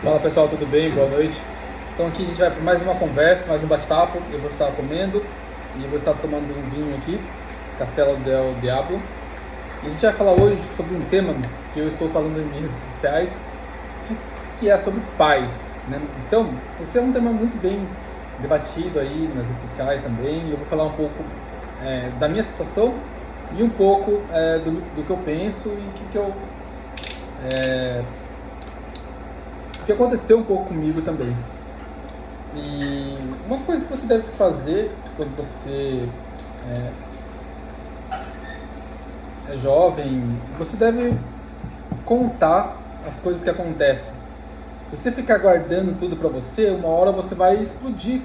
Fala pessoal, tudo bem? Boa noite. Então aqui a gente vai para mais uma conversa, mais um bate-papo. Eu vou estar comendo e vou estar tomando um vinho aqui, Castelo del Diablo. E a gente vai falar hoje sobre um tema que eu estou falando em minhas redes sociais, que é sobre pais, né? Então, esse é um tema muito bem debatido aí nas redes sociais também. Eu vou falar um pouco da minha situação e um pouco do que eu penso e o que aconteceu um pouco comigo também. E uma coisa que você deve fazer quando você é jovem, você deve contar as coisas que acontecem. Se você ficar guardando tudo pra você, uma hora você vai explodir.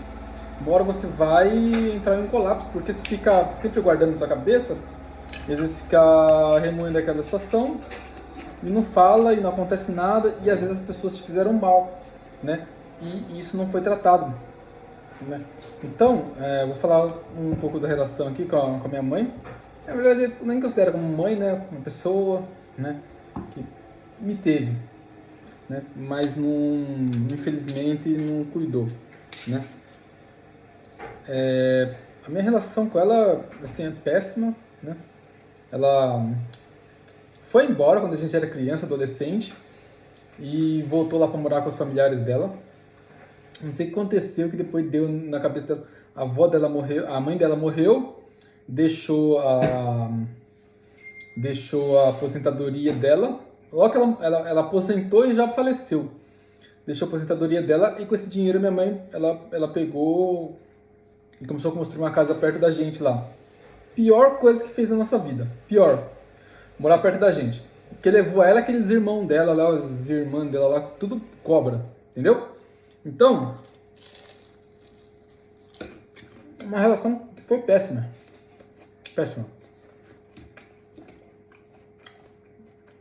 Uma hora você vai entrar em um colapso, porque você fica sempre guardando na sua cabeça, e às vezes fica remoendo aquela situação e não fala e não acontece nada, e às vezes as pessoas te fizeram mal, né? E isso não foi tratado, né? Então, eu vou falar um pouco da relação aqui com a minha mãe. Na verdade, eu nem considero como mãe, né? Uma pessoa, né? Que me teve, né? Mas infelizmente não cuidou, né? A minha relação com ela, assim, é péssima, né? Ela foi embora quando a gente era criança, adolescente, e voltou lá para morar com os familiares dela. Não sei o que aconteceu, que depois deu na cabeça dela. A avó dela morreu, a mãe dela morreu, deixou a aposentadoria dela. Logo que ela aposentou e já faleceu. Deixou a aposentadoria dela, e com esse dinheiro minha mãe, ela pegou e começou a construir uma casa perto da gente lá. Pior coisa que fez na nossa vida. Pior. Morar perto da gente. Que levou ela, aqueles irmãos dela lá, os irmãs dela lá, tudo cobra. Entendeu? Então, uma relação que foi péssima. Péssima.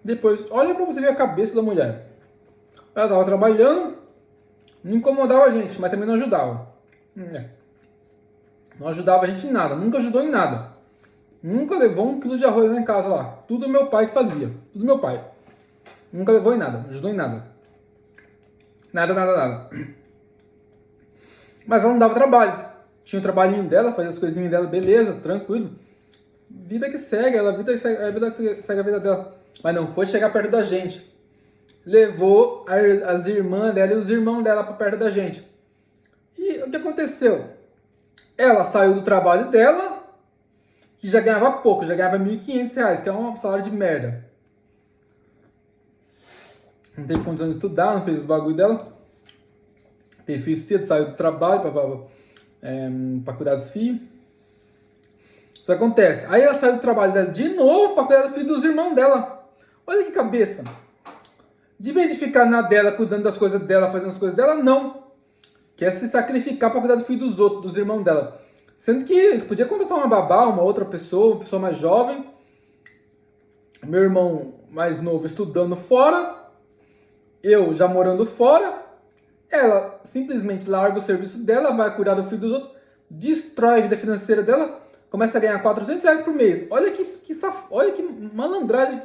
Depois, olha pra você ver a cabeça da mulher. Ela tava trabalhando, não incomodava a gente, mas também não ajudava. Não ajudava a gente em nada, nunca ajudou em nada. Nunca levou 1 quilo de arroz lá em casa lá. Tudo meu pai que fazia. Tudo meu pai. Nunca levou em nada, não ajudou em nada. Nada. Mas ela não dava trabalho. Tinha o trabalhinho dela, fazia as coisinhas dela, beleza, tranquilo. Vida que segue, a vida que segue a vida dela. Mas não foi chegar perto da gente. Levou as irmãs dela e os irmãos dela para perto da gente. E o que aconteceu? Ela saiu do trabalho dela, que já ganhava pouco, já ganhava R$ 1.500, que é um salário de merda. Não teve condição de estudar, não fez os bagulho dela. Teve filho cedo, saiu do trabalho pra cuidar dos filhos. Isso acontece. Aí ela saiu do trabalho dela de novo pra cuidar do filho dos irmãos dela. Olha que cabeça. De vez de ficar na dela, cuidando das coisas dela, fazendo as coisas dela, não. Quer se sacrificar pra cuidar do filho dos outros, dos irmãos dela. Sendo que eles podiam contratar uma babá, uma outra pessoa, uma pessoa mais jovem. Meu irmão mais novo estudando fora. Eu já morando fora. Ela simplesmente larga o serviço dela, vai cuidar do filho dos outros, destrói a vida financeira dela, começa a ganhar R$ 400 por mês. Olha olha que malandragem,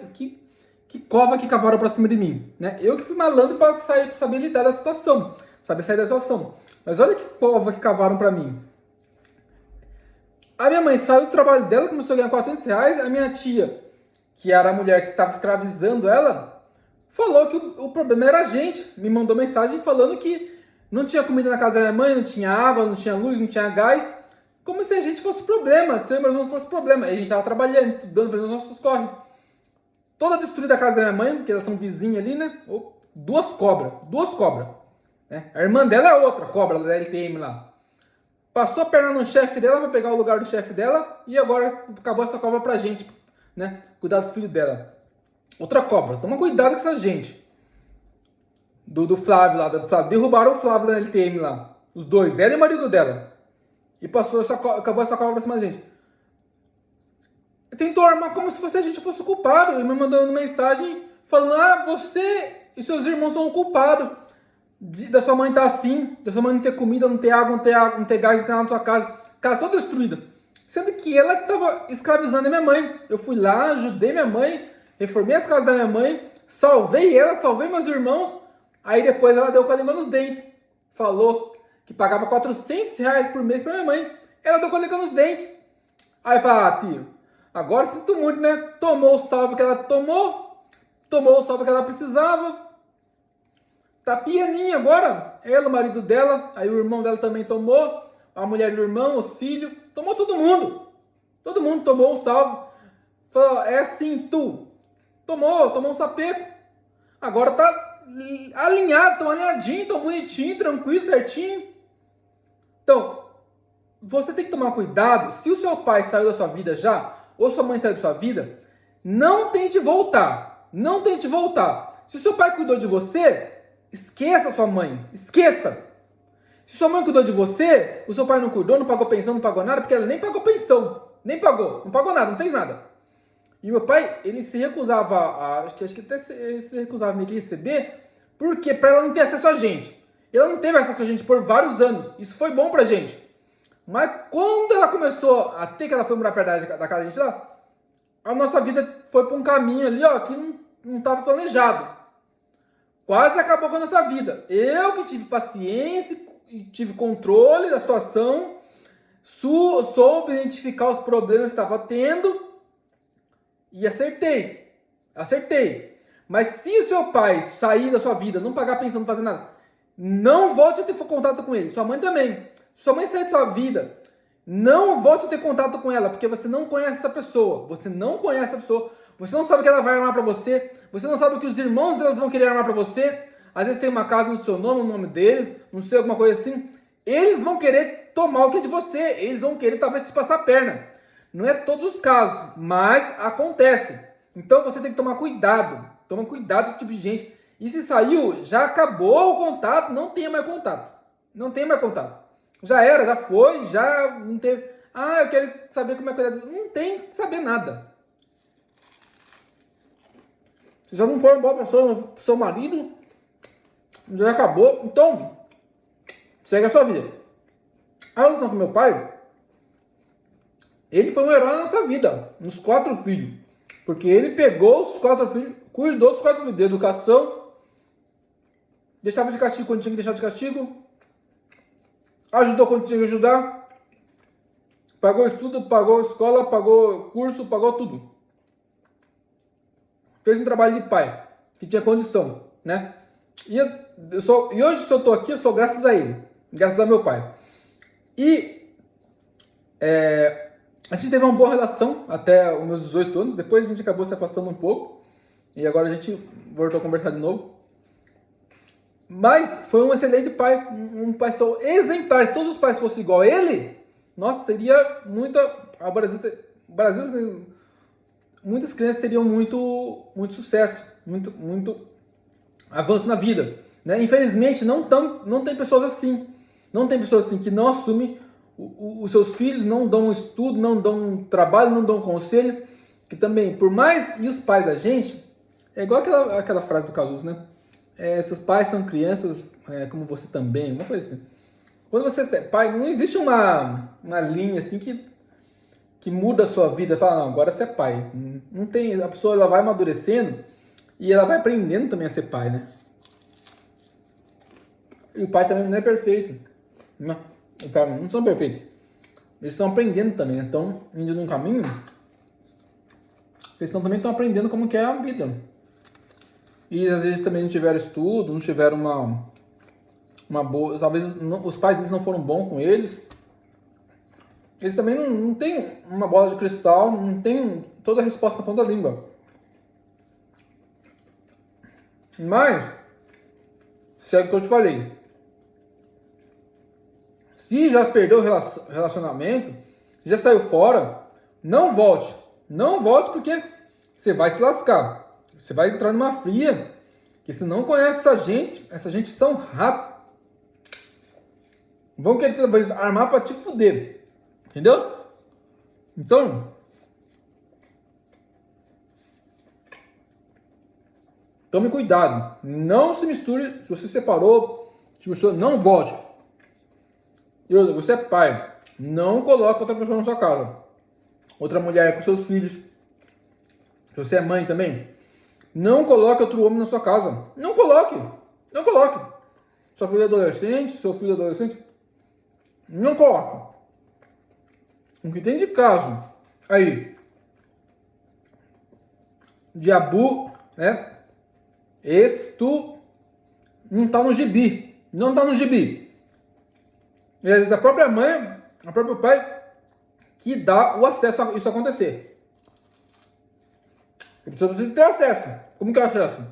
que cova que cavaram pra cima de mim, né? Eu que fui malandro pra saber lidar da situação, saber sair da situação. Mas olha que cova que cavaram pra mim. A minha mãe saiu do trabalho dela, começou a ganhar R$ 400. A minha tia, que era a mulher que estava escravizando ela, falou que o problema era a gente. Me mandou mensagem falando que não tinha comida na casa da minha mãe, não tinha água, não tinha luz, não tinha gás. Como se a gente fosse problema, se eu e meu irmão fosse problema. E a gente estava trabalhando, estudando, fazendo os nossos corre. Toda destruída a casa da minha mãe, porque elas são vizinhas ali, né? Duas cobras. Né? A irmã dela é outra cobra da LTM lá. Passou a perna no chefe dela para pegar o lugar do chefe dela, e agora acabou essa cobra pra gente, né? Cuidar dos filhos dela. Outra cobra. Toma cuidado com essa gente. Do Flávio lá. Do Flávio. Derrubaram o Flávio da LTM lá. Os dois. Ela e o marido dela. E acabou essa cobra pra cima da gente. Tentou armar como se a gente fosse o culpado. E me mandando mensagem falando: você e seus irmãos são o culpado da sua mãe estar assim. Da sua mãe não ter comida, não ter água, não ter gás, não ter nada na sua casa. Casa toda destruída. Sendo que ela que estava escravizando a minha mãe. Eu fui lá, ajudei minha mãe, reformei as casas da minha mãe, salvei ela, salvei meus irmãos, Aí depois ela deu com a língua nos dentes. Falou que pagava R$ 400 por mês pra minha mãe. Ela deu com a língua nos dentes. Aí eu falei, tio, agora sinto muito, né? Tomou o salve que ela tomou o salve que ela precisava. Tá pianinha agora. Ela, o marido dela, aí o irmão dela também tomou. A mulher do irmão, os filhos. Tomou todo mundo. Todo mundo tomou o salve. Falou, é assim, tu. Tomou um sapeco. Agora tá alinhado, tão alinhadinho, tão bonitinho, tranquilo, certinho. Então, você tem que tomar cuidado. Se o seu pai saiu da sua vida já, ou sua mãe saiu da sua vida, não tente voltar. Não tente voltar. Se o seu pai cuidou de você, esqueça sua mãe. Esqueça. Se sua mãe cuidou de você, o seu pai não cuidou, não pagou pensão, não pagou nada, porque ela nem pagou pensão. Nem pagou. Não pagou nada, não fez nada. E meu pai, ele se recusava, acho que até se recusava meio que receber, porque para ela não ter acesso a gente. Ela não teve acesso a gente por vários anos. Isso foi bom pra gente. Mas quando ela começou a ter, que ela foi morar perto da casa da gente lá, a nossa vida foi para um caminho ali, ó, que não estava planejado. Quase acabou com a nossa vida. Eu que tive paciência, tive controle da situação, soube identificar os problemas que estava tendo e acertei. Mas se o seu pai sair da sua vida, não pagar pensão, não fazer nada, não volte a ter contato com ele. Sua mãe também. Se sua mãe sair da sua vida, não volte a ter contato com ela, porque você não conhece essa pessoa. Você não conhece essa pessoa. Você não sabe o que ela vai armar pra você. Você não sabe o que os irmãos delas vão querer armar pra você. Às vezes tem uma casa no seu nome, no nome deles, não sei, alguma coisa assim. Eles vão querer tomar o que é de você. Eles vão querer talvez te passar a perna. Não é todos os casos, mas acontece. Então você tem que tomar cuidado. Toma cuidado com esse tipo de gente. E se saiu, já acabou o contato, não tem mais contato. Não tem mais contato. Já era, já foi, já não teve. Ah, eu quero saber como é que é. Não tem que saber nada. Se já não for uma boa pessoa pro seu marido, já acabou. Então, segue a sua vida. A relação com meu pai, ele foi um herói na nossa vida, nos 4 filhos. Porque ele pegou os 4 filhos, cuidou dos 4 filhos de educação, deixava de castigo quando tinha que deixar de castigo, ajudou quando tinha que ajudar, pagou estudo, pagou escola, pagou curso, pagou tudo. Fez um trabalho de pai, que tinha condição, né? E hoje, se eu tô aqui, eu sou graças a ele, graças a meu pai. E a gente teve uma boa relação até os meus 18 anos, depois a gente acabou se afastando um pouco, e agora a gente voltou a conversar de novo. Mas foi um excelente pai, um pai só exemplar. Se todos os pais fossem igual a ele, nossa, teria muita... O Brasil, muitas crianças teriam muito sucesso, muito avanço na vida, né? Infelizmente, não tem pessoas assim. Não tem pessoas assim que não assumem os seus filhos, não dão estudo, não dão trabalho, não dão conselho. Que também, por mais... E os pais da gente, é igual aquela frase do Cazuza, né? Seus pais são crianças, como você também, uma coisa assim. Quando você é pai, não existe uma linha assim que muda a sua vida. Fala, não, agora você é pai. Não tem, a pessoa ela vai amadurecendo e ela vai aprendendo também a ser pai, né? E o pai também não é perfeito. Não, os pais não são perfeitos. Eles estão aprendendo também, né? Estão indo num caminho. Eles também estão aprendendo como que é a vida. E às vezes também não tiveram estudo, não tiveram uma boa... Talvez os pais deles não foram bons com eles. Eles também não têm uma bola de cristal, não tem toda a resposta na ponta da língua. Mas, segue o que eu te falei. Se já perdeu o relacionamento, já saiu fora, não volte. Não volte porque você vai se lascar. Você vai entrar numa fria, que se não conhece essa gente são ratos. Vão querer talvez armar pra te fuder. Entendeu? Então, tome cuidado. Não se misture. Se você separou, se você não volte. Você é pai. Não coloque outra pessoa na sua casa. Outra mulher com seus filhos. Se você é mãe também. Não coloque outro homem na sua casa. Não coloque. Não coloque. Sua filha é adolescente, seu filho é adolescente, não coloque. O que tem de caso aí de abuso, né? Isto não tá no gibi. Não tá no gibi. E às vezes a própria mãe, a próprio pai, que dá o acesso a isso acontecer. A pessoa precisa ter acesso. Como que é o acesso?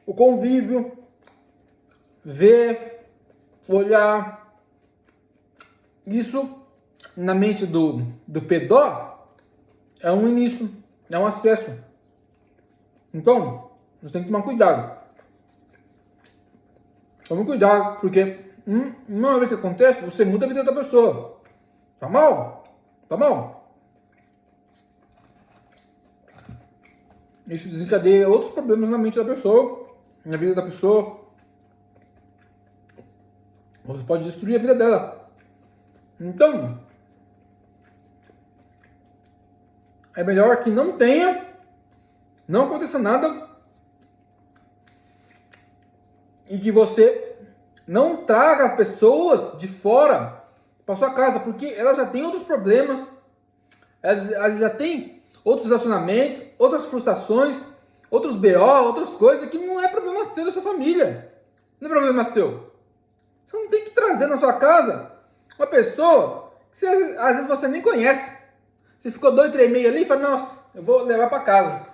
O convívio, ver, olhar. Isso, na mente do pedó, é um início, é um acesso. Então, você tem que tomar cuidado. Tome cuidado, porque uma vez que acontece, você muda a vida da pessoa. Tá mal? Tá mal? Isso desencadeia outros problemas na mente da pessoa, na vida da pessoa. Você pode destruir a vida dela. Então, é melhor que não tenha, não aconteça nada e que você não traga pessoas de fora para sua casa, porque elas já têm outros problemas, elas já têm outros relacionamentos, outras frustrações, outros BO, outras coisas que não é problema seu da sua família, não é problema seu. Você não tem que trazer na sua casa uma pessoa que às vezes você nem conhece. Você ficou 2, 3 meses ali e fala, nossa, eu vou levar para casa.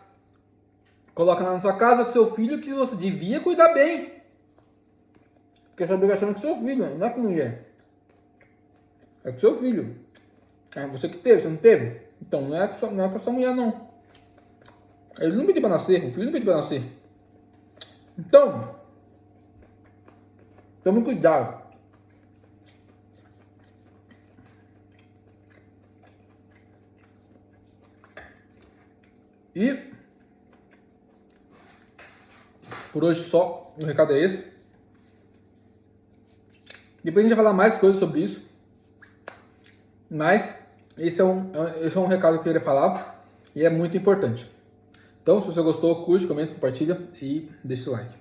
Coloca lá na sua casa com seu filho que você devia cuidar bem. Porque essa obrigação é com seu filho, não é com mulher. É com seu filho. É você que teve, você não teve? Então não é com a sua mulher, não. Ele não pediu para nascer, o filho não pediu para nascer. Então, tome cuidado. E por hoje só, o recado é esse. Depois a gente vai falar mais coisas sobre isso. Mas esse é um recado que eu queria falar e é muito importante. Então, se você gostou, curte, comenta, compartilha e deixa o like.